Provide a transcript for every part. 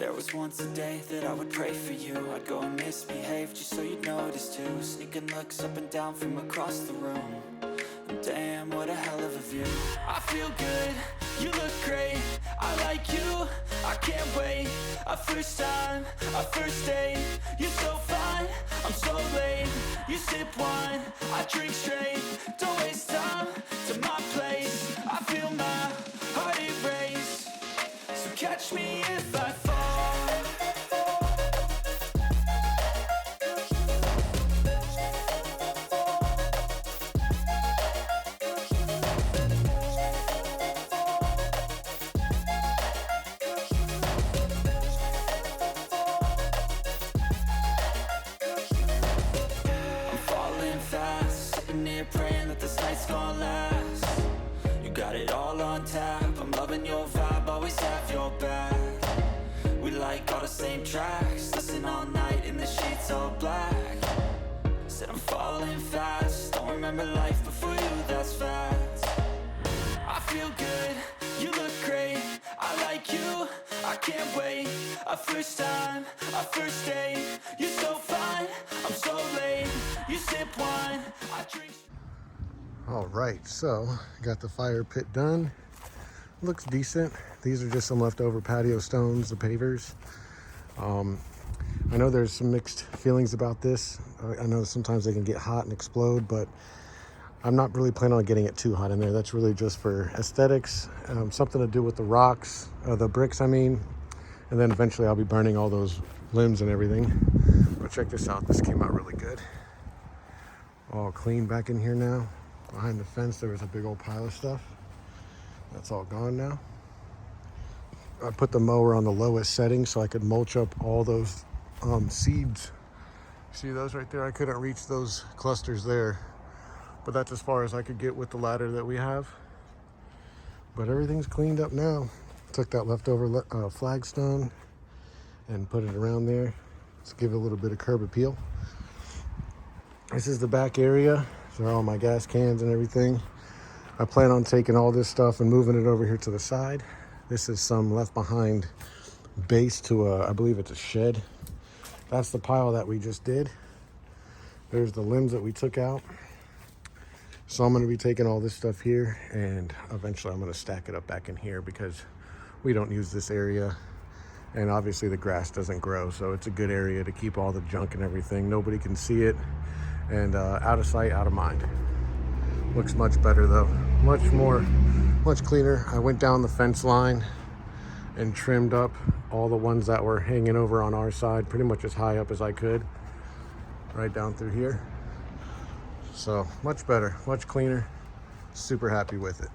There was once a day that I would pray for you. I'd go and misbehave just so you'd notice too. Sneaking looks up and down from across the room. And damn, what a hell of a view. I feel good, you look great, I like you, I can't wait. A first time, a first date, you're so fine, I'm so late. You sip wine, I drink straight. Don't waste time to my place. I feel my heart erase. So catch me if I fall. I'm falling fast, sitting here praying that this night's gonna last. You got it all on tap, I'm loving your vibe, always have your back. We like all the same tracks, listen all night in the sheets all black. Said I'm falling fast, don't remember life before you, that's facts. I feel good, you look great, I like you, I can't wait. A first time, a first date, you're so fine, I'm so late. You sip wine, I drink. All right, so got the fire pit done. Looks decent. These are just some leftover patio stones, the pavers. I know there's some mixed feelings about this. I know sometimes they can get hot and explode, but I'm not really planning on getting it too hot in there. That's really just for aesthetics, something to do with the rocks, the bricks, I mean. And then eventually I'll be burning all those limbs and everything. But check this out, this came out really good. All clean back in here now. Behind the fence, there was a big old pile of stuff. That's all gone now. I put the mower on the lowest setting so I could mulch up all those seeds. See those right there? I couldn't reach those clusters there, but that's as far as I could get with the ladder that we have. But everything's cleaned up now. Took that leftover flagstone and put it around there to give it a little bit of curb appeal. This is the back area. These are all my gas cans and everything. I plan on taking all this stuff and moving it over here to the side. This is some left behind base to I believe it's a shed. That's the pile that we just did. There's the limbs that we took out. So I'm gonna be taking all this stuff here and eventually I'm gonna stack it up back in here because we don't use this area. And obviously the grass doesn't grow, so it's a good area to keep all the junk and everything. Nobody can see it, and out of sight, out of mind. Looks much better though, much cleaner. I went down the fence line and trimmed up all the ones that were hanging over on our side, pretty much as high up as I could, right down through here. So much better, much cleaner, super happy with it.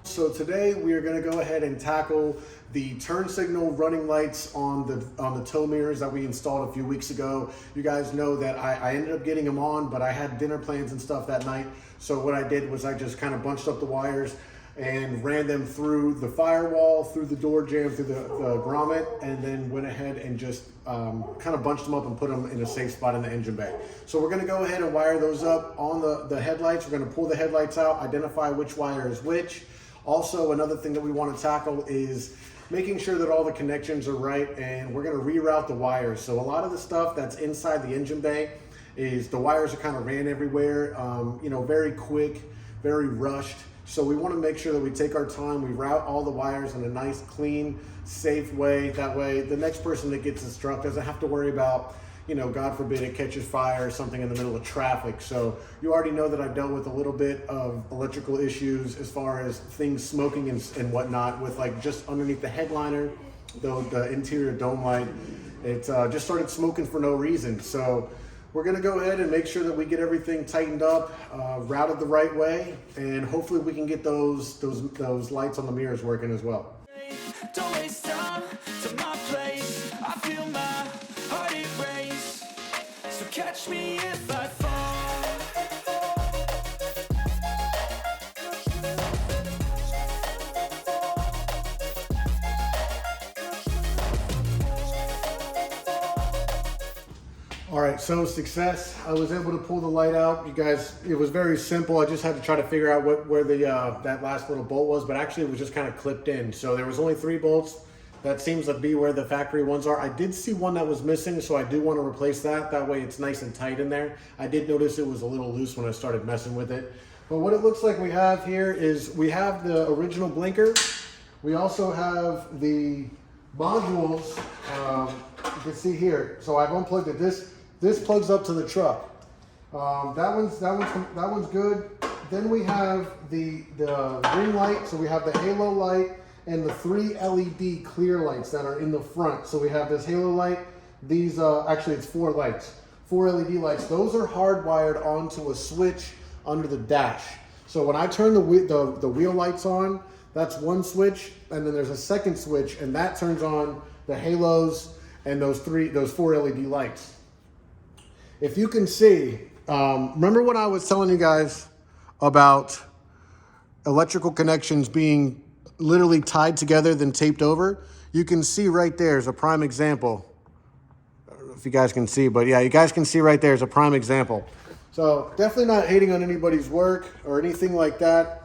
So today we are going to go ahead and tackle the turn signal running lights on the tow mirrors that we installed a few weeks ago. You guys know that I ended up getting them on, but I had dinner plans and stuff that night. So what I did was I just kind of bunched up the wires and ran them through the firewall, through the door jamb, through the grommet, and then went ahead and just kind of bunched them up and put them in a safe spot in the engine bay. So we're going to go ahead and wire those up on the headlights. We're going to pull the headlights out, identify which wire is which. Also, another thing that we want to tackle is making sure that all the connections are right, and we're going to reroute the wires. So a lot of the stuff that's inside the engine bay is the wires are kind of ran everywhere, you know, very quick, very rushed. So we want to make sure that we take our time, we route all the wires in a nice, clean, safe way. That way the next person that gets struck doesn't have to worry about, you know, God forbid it catches fire or something in the middle of traffic. So you already know that I've dealt with a little bit of electrical issues as far as things smoking and whatnot with like just underneath the headliner, the interior dome light. It just started smoking for no reason. So we're gonna go ahead and make sure that we get everything tightened up, routed the right way, and hopefully we can get those lights on the mirrors working as well. Don't waste time to my place. I feel my heart erase. So catch me if I fall. All right, so success. I was able to pull the light out. You guys, it was very simple. I just had to try to figure out where the that last little bolt was, but actually it was just kind of clipped in. So there was only 3 bolts. That seems to be where the factory ones are. I did see one that was missing, so I do want to replace that. That way it's nice and tight in there. I did notice it was a little loose when I started messing with it. But what it looks like we have here is we have the original blinker. We also have the modules. You can see here. So I've unplugged it. This plugs up to the truck. That one's good. Then we have the ring light. So we have the halo light and the 3 LED clear lights that are in the front. So we have this halo light. These actually it's 4 lights, 4 LED lights. Those are hardwired onto a switch under the dash. So when I turn the wheel lights on, that's one switch, and then there's a second switch, and that turns on the halos and those 4 LED lights. If you can see, remember when I was telling you guys about electrical connections being literally tied together then taped over? You can see right there is a prime example. I don't know if you guys can see, but yeah, you guys can see right there is a prime example. So definitely not hating on anybody's work or anything like that.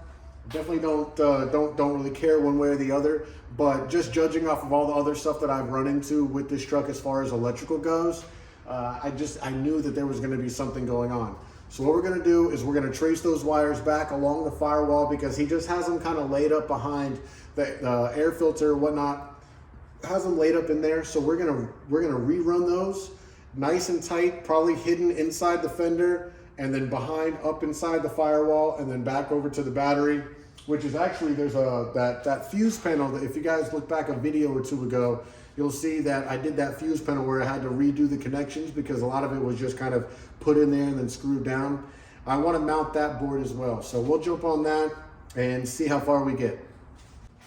Definitely don't really care one way or the other, but just judging off of all the other stuff that I've run into with this truck as far as electrical goes, I knew that there was going to be something going on. So what we're going to do is we're going to trace those wires back along the firewall, because he just has them kind of laid up behind the air filter or whatnot, has them laid up in there. So we're going to rerun those nice and tight, probably hidden inside the fender, and then behind, up inside the firewall, and then back over to the battery, which is actually, there's that fuse panel that if you guys look back a video or two ago, you'll see that I did that fuse panel where I had to redo the connections because a lot of it was just kind of put in there and then screwed down. I want to mount that board as well. So we'll jump on that and see how far we get.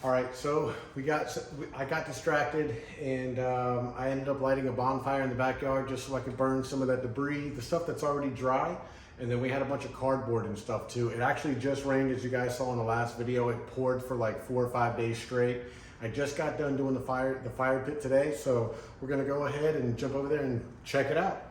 All right, so I got distracted, and I ended up lighting a bonfire in the backyard just so I could burn some of that debris, the stuff that's already dry. And then we had a bunch of cardboard and stuff too. It actually just rained, as you guys saw in the last video. It poured for like 4 or 5 days straight. I just got done doing the fire pit today, so we're gonna go ahead and jump over there and check it out.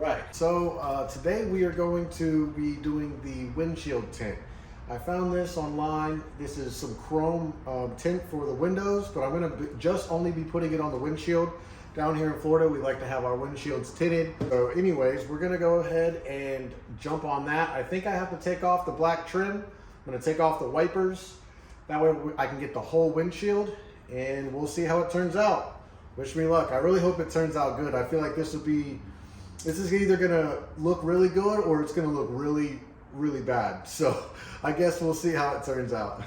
Right, so today we are going to be doing the windshield tint. I found this online. This is some chrome tint for the windows, but I'm going to just only be putting it on the windshield. Down here in Florida, we like to have our windshields tinted. So anyways, we're going to go ahead and jump on that. I think I have to take off the black trim. I'm going to take off the wipers. That way I can get the whole windshield, and we'll see how it turns out. Wish me luck. I really hope it turns out good. I feel like this is either gonna look really good or it's gonna look really, really bad. So I guess we'll see how it turns out.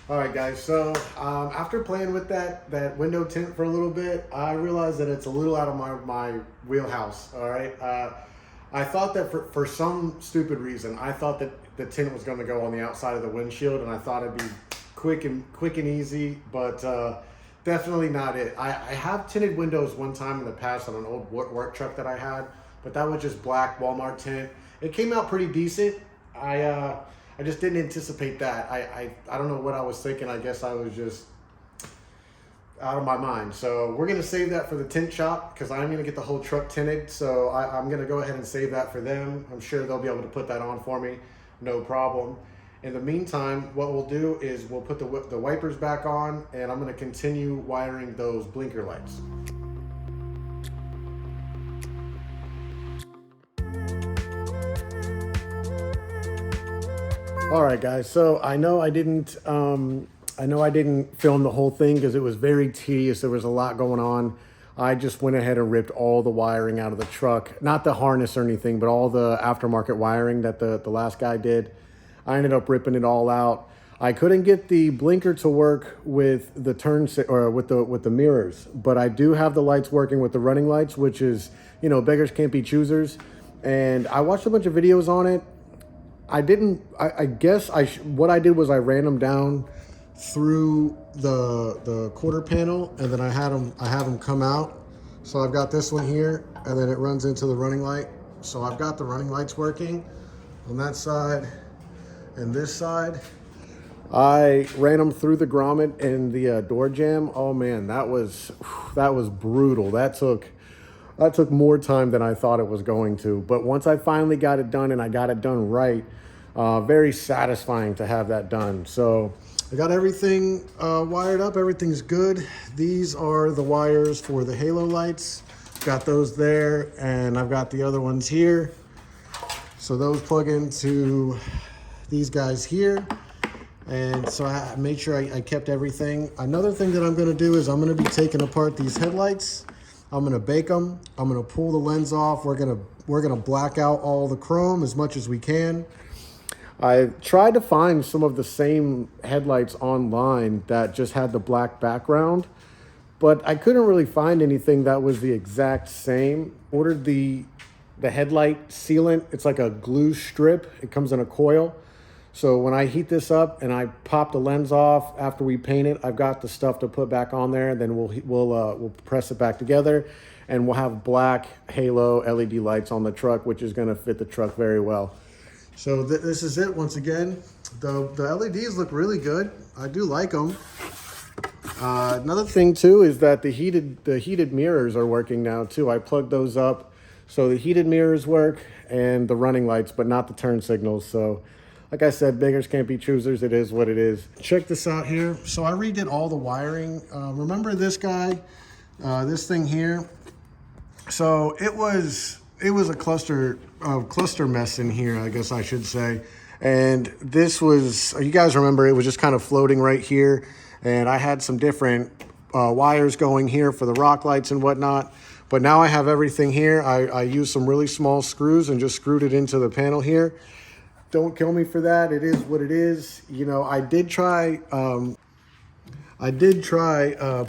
All right, guys, so after playing with that window tint for a little bit, I realized that it's a little out of my wheelhouse, all right? I thought that for some stupid reason, I thought that the tint was gonna go on the outside of the windshield, and I thought it'd be quick and easy, but definitely not it. I have tinted windows one time in the past on an old work truck that I had, but that was just black Walmart tint. It came out pretty decent. I just didn't anticipate that. I don't know what I was thinking. I guess I was just, out of my mind. So we're gonna save that for the tint shop because I'm gonna get the whole truck tinted. So I'm gonna go ahead and save that for them. I'm sure they'll be able to put that on for me, no problem. In the meantime, what we'll do is we'll put the wipers back on, and I'm gonna continue wiring those blinker lights. All right, guys. So I know I didn't film the whole thing because it was very tedious. There was a lot going on. I just went ahead and ripped all the wiring out of the truck, not the harness or anything, but all the aftermarket wiring that the last guy did. I ended up ripping it all out. I couldn't get the blinker to work with the with the mirrors, but I do have the lights working with the running lights, which is, you know, beggars can't be choosers. And I watched a bunch of videos on it. I guess what I did was I ran them down through the quarter panel, and then I have them come out. So I've got this one here, and then it runs into the running light. So I've got the running lights working on that side and this side. I ran them through the grommet and the door jamb. Oh man, that was brutal. That took more time than I thought it was going to. But once I finally got it done, and I got it done right, very satisfying to have that done. So I got everything wired up. Everything's good. These are the wires for the halo lights. Got those there, and I've got the other ones here. So those plug into these guys here. And so I made sure I kept everything. Another thing that I'm gonna do is I'm gonna be taking apart these headlights. I'm gonna bake them. I'm gonna pull the lens off. We're gonna black out all the chrome as much as we can. I tried to find some of the same headlights online that just had the black background, but I couldn't really find anything that was the exact same. Ordered the headlight sealant. It's like a glue strip. It comes in a coil. So when I heat this up and I pop the lens off after we paint it, I've got the stuff to put back on there. Then we'll press it back together, and we'll have black halo LED lights on the truck, which is going to fit the truck very well. So this is it. Once again, the LEDs look really good. I do like them. Another thing too is that the heated mirrors are working now too. I plugged those up, so the heated mirrors work and the running lights, but not the turn signals. So like I said, beggars can't be choosers. It is what it is. Check this out here. So I redid all the wiring. Remember this guy, this thing here? So it was a cluster mess in here, I guess I should say. And this was, you guys remember, it was just kind of floating right here. And I had some different wires going here for the rock lights and whatnot. But now I have everything here. I used some really small screws and just screwed it into the panel here. Don't kill me for that. It is what it is. You know, I did try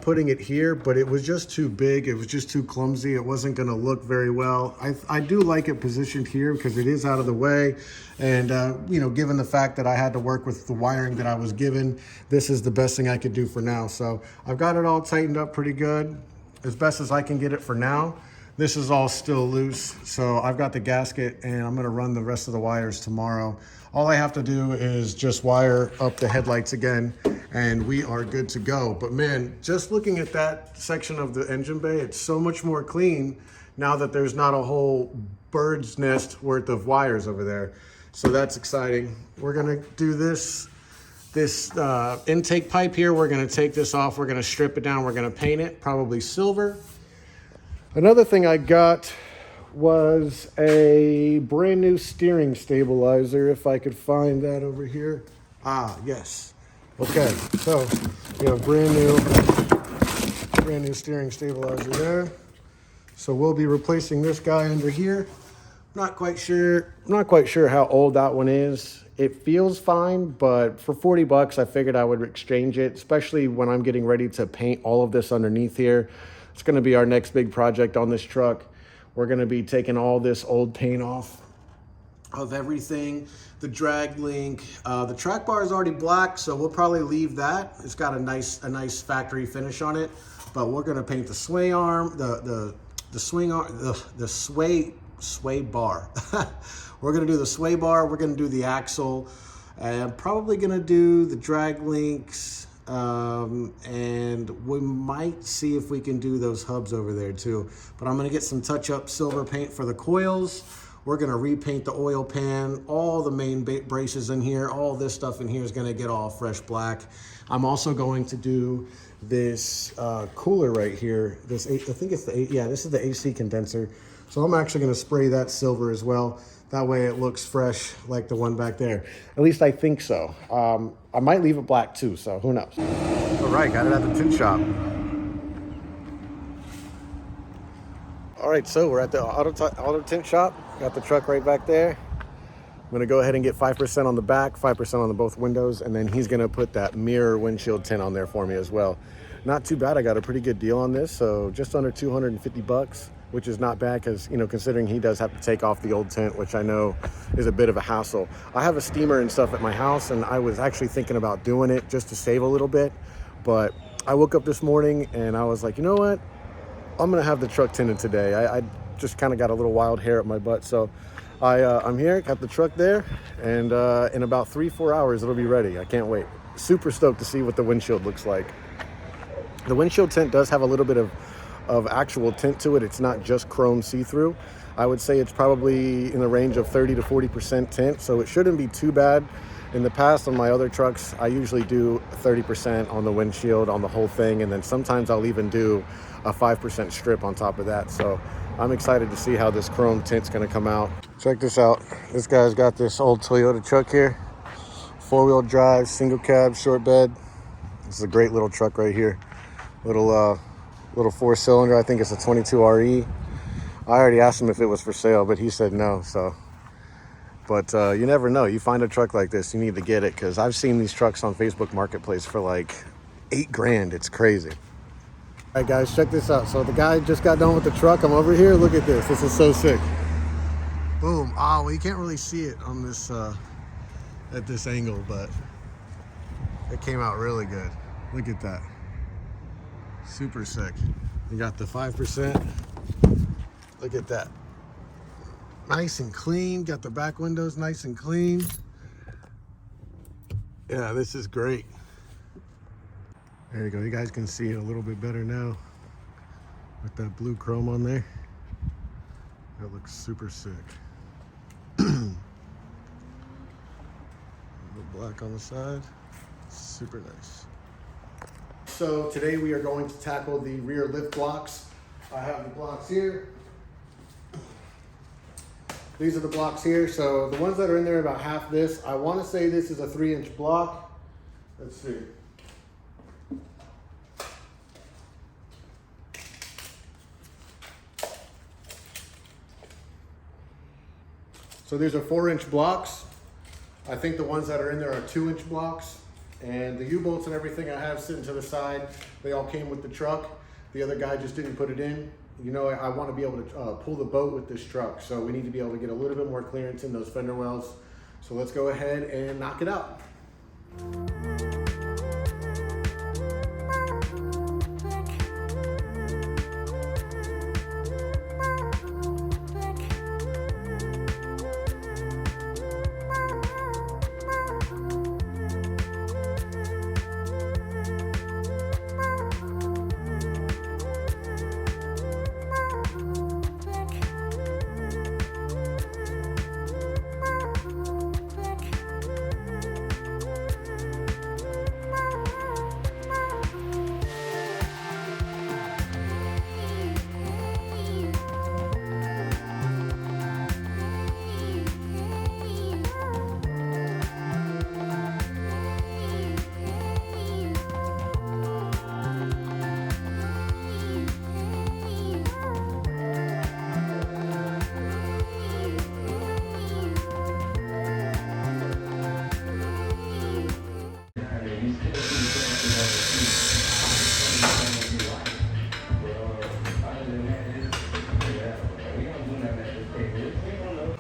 putting it here, but it was just too big. It was just too clumsy. It wasn't going to look very well. I do like it positioned here because it is out of the way. And, you know, given the fact that I had to work with the wiring that I was given, this is the best thing I could do for now. So I've got it all tightened up pretty good, as best as I can get it for now. This is all still loose, so I've got the gasket, and I'm gonna run the rest of the wires tomorrow. All I have to do is just wire up the headlights again, and we are good to go. But man, just looking at that section of the engine bay, it's so much more clean now that there's not a whole bird's nest worth of wires over there. So that's exciting. We're gonna do this intake pipe here. We're gonna take this off. We're gonna strip it down. We're gonna paint it, probably silver. Another thing I got was a brand new steering stabilizer, if I could find that over here. Ah, yes. Okay, so we have brand new steering stabilizer there. So we'll be replacing this guy under here. Not quite sure how old that one is. It feels fine, but for 40 bucks, I figured I would exchange it, especially when I'm getting ready to paint all of this underneath here. It's going to be our next big project on this truck. We're going to be taking all this old paint off of everything. The drag link, the track bar is already black, so we'll probably leave that. It's got a nice factory finish on it, but we're going to paint the sway arm, the swing arm, the sway bar. We're going to do the sway bar. We're going to do the axle, and probably going to do the drag links, and we might see if we can do those hubs over there too. But I'm gonna get some touch-up silver paint for the coils. We're gonna repaint the oil pan, all the main braces in here, all this stuff in here is gonna get all fresh black. I'm also going to do this cooler right here. This, I think it's this is the AC condenser. So I'm actually gonna spray that silver as well. That way it looks fresh like the one back there. At least I think so. I might leave it black too, so who knows. All right, got it at the tint shop. All right, so we're at the auto tint shop. Got the truck right back there. I'm gonna go ahead and get 5% on the back, 5% on the both windows, and then he's gonna put that mirror windshield tint on there for me as well. Not too bad, I got a pretty good deal on this, so just under 250 bucks, which is not bad because, you know, considering he does have to take off the old tint, which I know is a bit of a hassle. I have a steamer and stuff at my house, and I was actually thinking about doing it just to save a little bit, but I woke up this morning and I was like, you know what? I'm gonna have the truck tinted today. I just kind of got a little wild hair at my butt, so I'm here, got the truck there, and in about 3-4 hours it'll be ready. I can't wait. Super stoked to see what the windshield looks like. The windshield tint does have a little bit of actual tint to it. It's not just chrome see-through. I would say it's probably in the range of 30 to 40% tint, so it shouldn't be too bad. In the past, on my other trucks, I usually do 30% on the windshield, on the whole thing, and then sometimes I'll even do a 5% strip on top of that. So I'm excited to see how this chrome tint's gonna come out. Check this out. This guy's got this old Toyota truck here. 4-wheel drive, single cab, short bed. This is a great little truck right here. Little 4-cylinder, I think it's a 22 RE. I already asked him if it was for sale, but he said no, so. But you never know. You find a truck like this, you need to get it, because I've seen these trucks on Facebook Marketplace for like $8,000. It's crazy. All right, guys, check this out. So the guy just got done with the truck. I'm over here. Look at this. This is so sick. Boom. Oh, well, you can't really see it on this at this angle, but it came out really good. Look at that. Super sick. You got the 5%. Look at that. Nice and clean. Got the back windows nice and clean. Yeah, this is great. There you go. You guys can see it a little bit better now with that blue chrome on there. That looks super sick. The black on the side. Super nice. So today we are going to tackle the rear lift blocks. I have the blocks here. These are the blocks here. So the ones that are in there are about half this. I want to say this is a 3-inch block. Let's see. So these are 4-inch blocks. I think the ones that are in there are 2-inch blocks. And the U-bolts and everything I have sitting to the side, they all came with the truck. The other guy just didn't put it in. You know, I want to be able to pull the boat with this truck. So we need to be able to get a little bit more clearance in those fender wells. So let's go ahead and knock it out.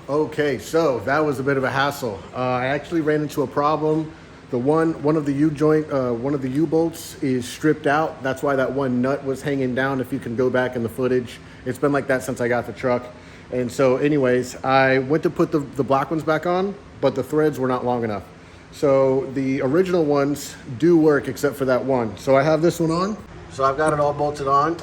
Okay, so that was a bit of a hassle. I actually ran into a problem. One of the U-bolts is stripped out. That's why that one nut was hanging down. If you can go back in the footage, it's been like that since I got the truck. And so anyways, I went to put the black ones back on, but the threads were not long enough. So the original ones do work except for that one. So I have this one on. So I've got it all bolted on.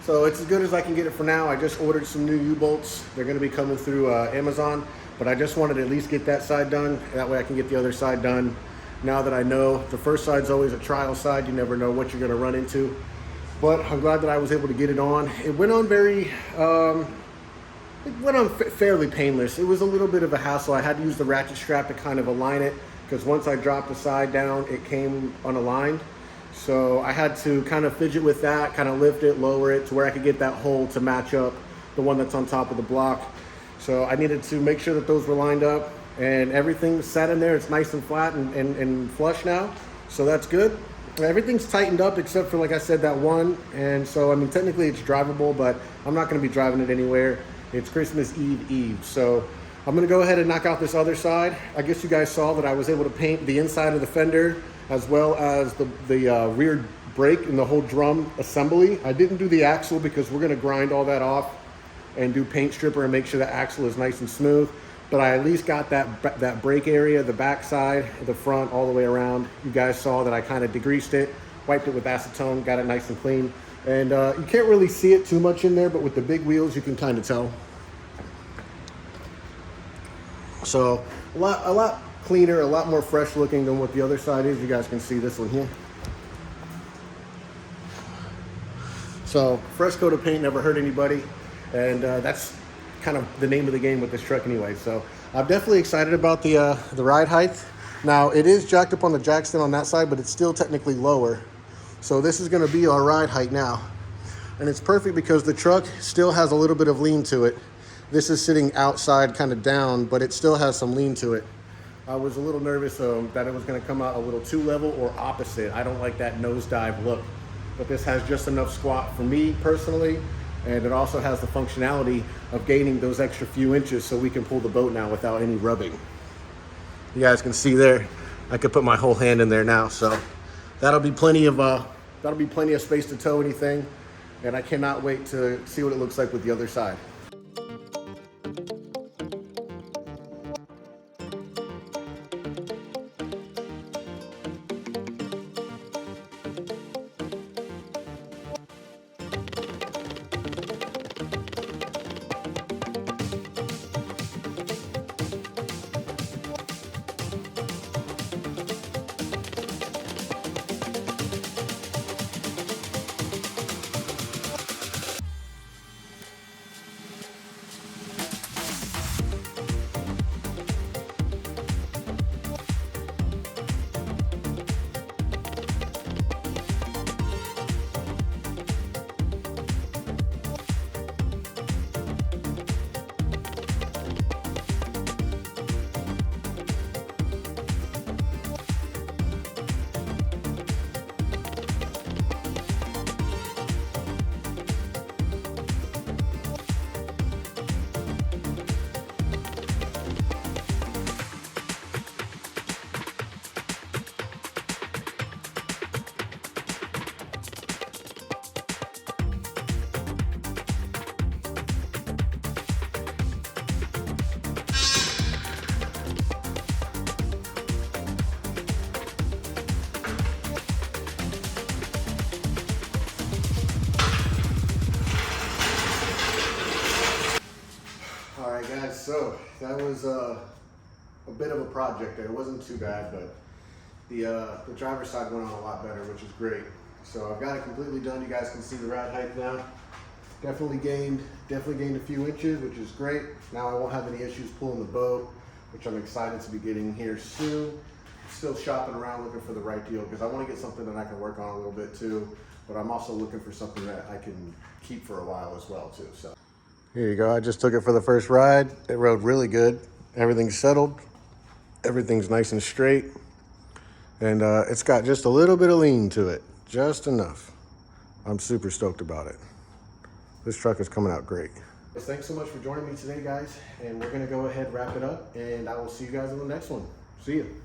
So it's as good as I can get it for now. I just ordered some new U-bolts. They're gonna be coming through Amazon, but I just wanted to at least get that side done. That way I can get the other side done. Now that I know the first side's always a trial side, you never know what you're gonna run into. But I'm glad that I was able to get it on. It went on fairly painless. It was a little bit of a hassle. I had to use the ratchet strap to kind of align it, because once I dropped the side down, it came unaligned. So I had to kind of fidget with that, kind of lift it, lower it to where I could get that hole to match up the one that's on top of the block. So I needed to make sure that those were lined up, and everything sat in there. It's nice and flat and flush now. So that's good. Everything's tightened up except for, like I said, that one. And so, I mean, technically it's drivable, but I'm not gonna be driving it anywhere. It's Christmas Eve. So I'm gonna go ahead and knock out this other side. I guess you guys saw that I was able to paint the inside of the fender as well as the rear brake and the whole drum assembly. I didn't do the axle because we're gonna grind all that off and do paint stripper and make sure the axle is nice and smooth. But I at least got that brake area, the back side, the front, all the way around. You guys saw that I kind of degreased it, wiped it with acetone, got it nice and clean. And you can't really see it too much in there, but with the big wheels, you can kind of tell. So a lot cleaner, a lot more fresh looking than what the other side is. You guys can see this one here. So fresh coat of paint never hurt anybody. And that's kind of the name of the game with this truck anyway. So I'm definitely excited about the ride height. Now it is jacked up on the jack stand on that side, but it's still technically lower. So this is gonna be our ride height now. And it's perfect because the truck still has a little bit of lean to it. This is sitting outside kind of down, but it still has some lean to it. I was a little nervous that it was gonna come out a little too level or opposite. I don't like that nosedive look, but this has just enough squat for me personally. And it also has the functionality of gaining those extra few inches so we can pull the boat now without any rubbing. You guys can see there, I could put my whole hand in there now. So that'll be plenty of space to tow anything. And I cannot wait to see what it looks like with the other side. So that was a bit of a project there. It wasn't too bad, but the driver's side went on a lot better, which is great. So I've got it completely done. You guys can see the ride height now. Definitely gained a few inches, which is great. Now I won't have any issues pulling the boat, which I'm excited to be getting here soon. Still shopping around looking for the right deal because I want to get something that I can work on a little bit too, but I'm also looking for something that I can keep for a while as well too. So here you go. I just took it for the first ride. It rode really good. Everything's settled. Everything's nice and straight. And it's got just a little bit of lean to it, just enough. I'm super stoked about it. This truck is coming out great. Thanks so much for joining me today, guys. And we're gonna go ahead and wrap it up, and I will see you guys in the next one. See you.